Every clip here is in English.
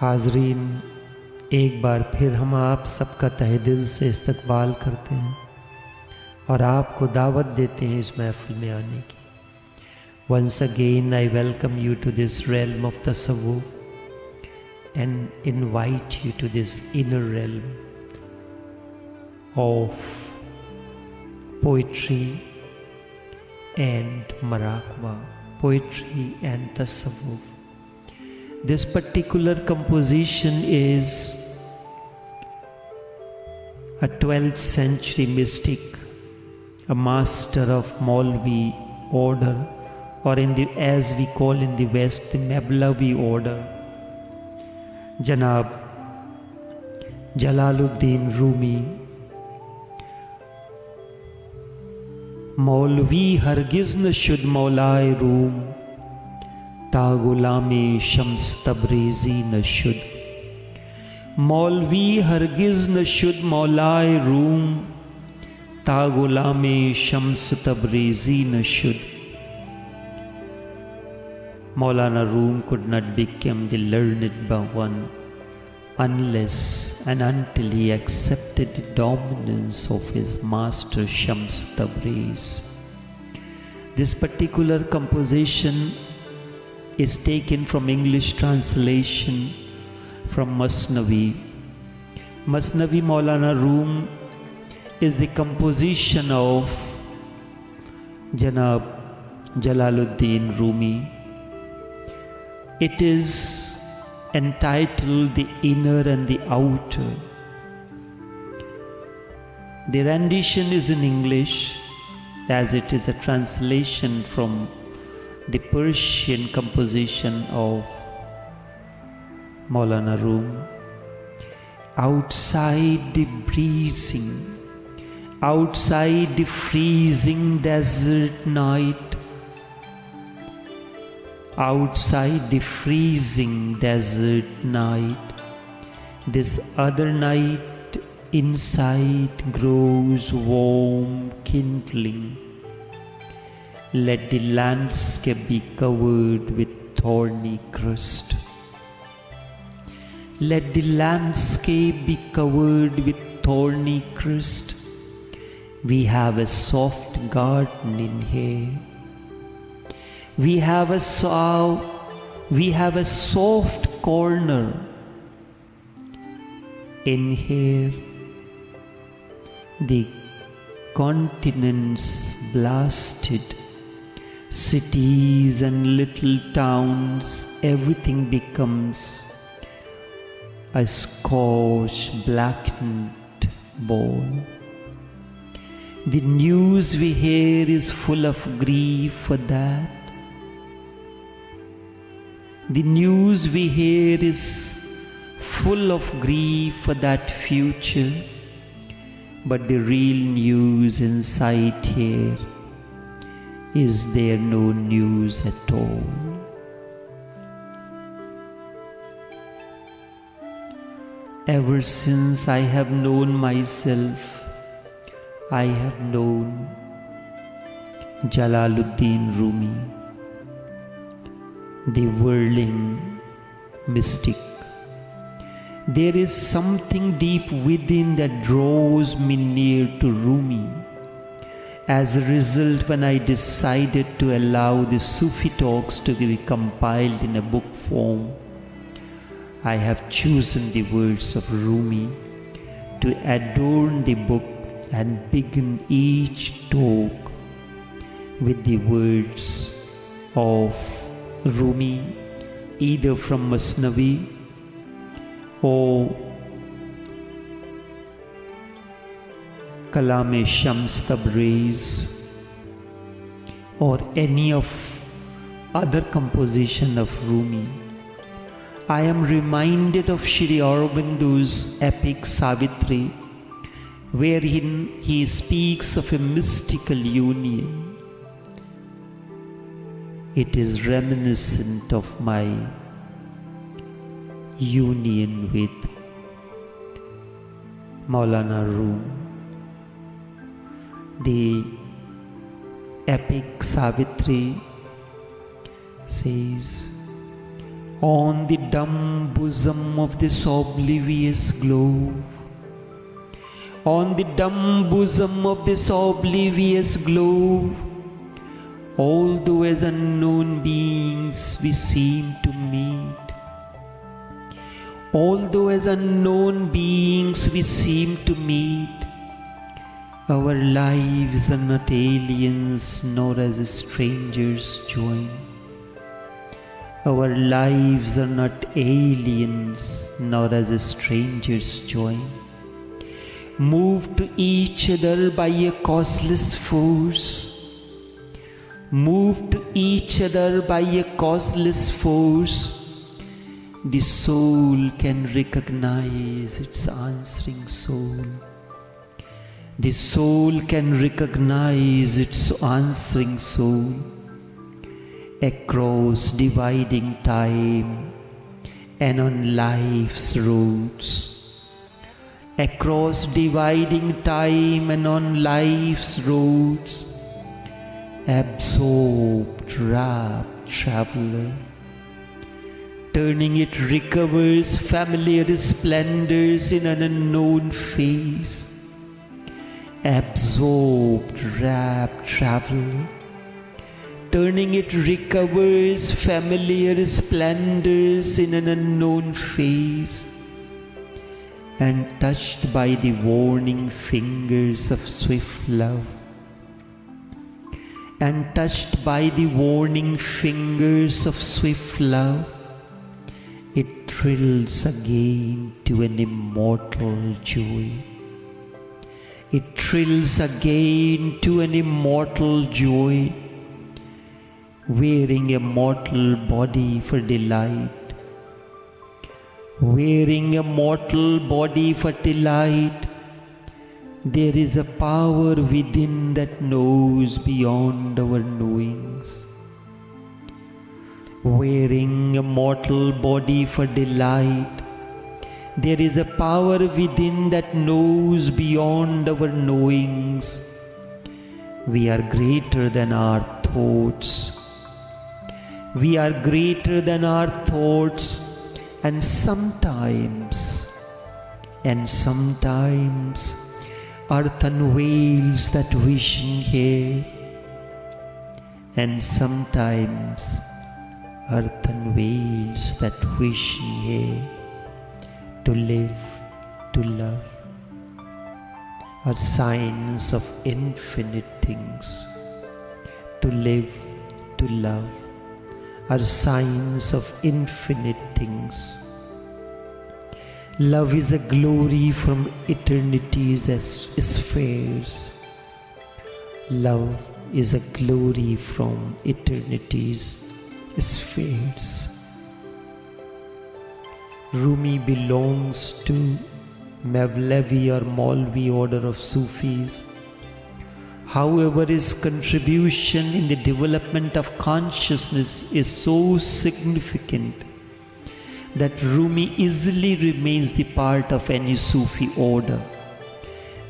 हाज़रीन, एक बार फिर हम आप सबका तहे दिल से इस्तकबाल करते हैं और आपको दावत देते हैं इस महफिल में आने की। Once again I welcome you to this realm of tasawwuf and invite you to this inner realm of poetry and Maraqba, poetry and tasawwuf. This particular composition is a 12th century mystic, a master of Maulvi order, or as we call in the West, the Mevlevi order, Janab Jalaluddin Rumi. Maulvi hargiz n shud Maulai Rum, ta gulame shams tabrizi n shud. Maulvi hargiz n shud Maulai Rum, ta gulame shams tabrizi n shud. Maulana Rum could not become the learned Bhagwan unless and until he accepted the dominance of his master Shams Tabriz. This particular composition is taken from English translation from Masnavi. Masnavi Maulana Rum is the composition of Janab Jalaluddin Rumi. It is entitled The Inner and the Outer. The rendition is in English, as it is a translation from the Persian composition of Maulana Rum. Outside the breezing, outside the freezing desert night, outside the freezing desert night, this other night inside grows warm kindling. Let the landscape be covered with thorny crust. Let the landscape be covered with thorny crust. We have a soft garden in here. We have a soft corner in here. The continents blasted, cities and little towns, everything becomes a scorched, blackened ball. The news we hear is full of grief for that. The news we hear is full of grief for that future, but the real news inside here is there no news at all. Ever since I have known myself, I have known Jalaluddin Rumi, the whirling mystic. There is something deep within that draws me near to Rumi. As a result, when I decided to allow the Sufi talks to be compiled in a book form, I have chosen the words of Rumi to adorn the book and begin each talk with the words of Rumi, either from Masnavi or Kalame Shams Tabriz or any of other composition of Rumi. I am reminded of Shri Aurobindo's epic Savitri, wherein he speaks of a mystical union. It is reminiscent of my union with Maulana Rum. The epic Savitri says, on the dumb bosom of this oblivious globe, on the dumb bosom of this oblivious globe, although as unknown beings we seem to meet, although as unknown beings we seem to meet, our lives are not aliens nor as strangers join. Our lives are not aliens nor as strangers join. Moved to each other by a causeless force, moved to each other by a causeless force, the soul can recognize its answering soul. The soul can recognize its answering soul across dividing time and on life's roads. Across dividing time and on life's roads, absorbed, rapt traveler, turning it recovers familiar splendors in an unknown phase. Absorbed, rapt traveler, turning it recovers familiar splendors in an unknown phase, and touched by the warning fingers of swift love, and touched by the warning fingers of swift love, it thrills again to an immortal joy. It thrills again to an immortal joy, wearing a mortal body for delight, wearing a mortal body for delight. There is a power within that knows beyond our knowings. Wearing a mortal body for delight, there is a power within that knows beyond our knowings. We are greater than our thoughts. We are greater than our thoughts, and sometimes earth unveils that vision here, and sometimes earth unveils that vision here. To live, to love, are signs of infinite things. To live, to love, are signs of infinite things. Love is a glory from eternity's spheres. Love is a glory from eternity's spheres. Rumi belongs to Mevlevi or Maulvi order of Sufis. However, his contribution in the development of consciousness is so significant that Rumi easily remains the part of any Sufi order.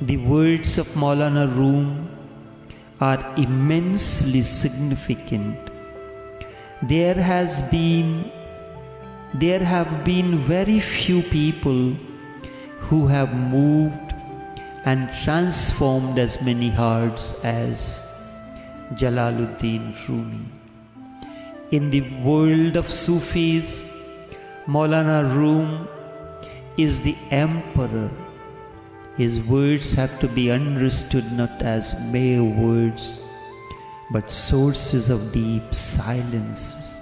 The words of Maulana Rumi are immensely significant. There have been very few people who have moved and transformed as many hearts as Jalaluddin Rumi. In the world of Sufis, Maulana Rumi is the emperor. His words have to be understood not as mere words, but sources of deep silences,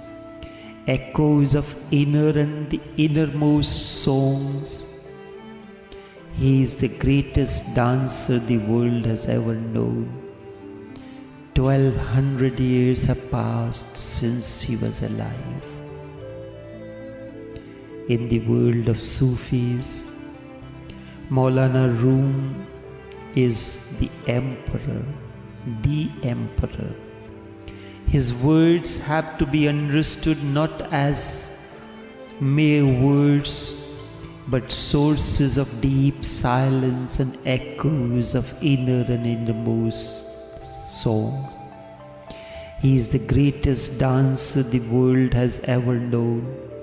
echoes of inner and the innermost songs. He is the greatest dancer the world has ever known. 1200 years have passed since he was alive. In the world of Sufis, Maulana Rumi is the emperor, the emperor. His words have to be understood not as mere words, but sources of deep silence and echoes of inner and innermost songs. He is the greatest dancer the world has ever known.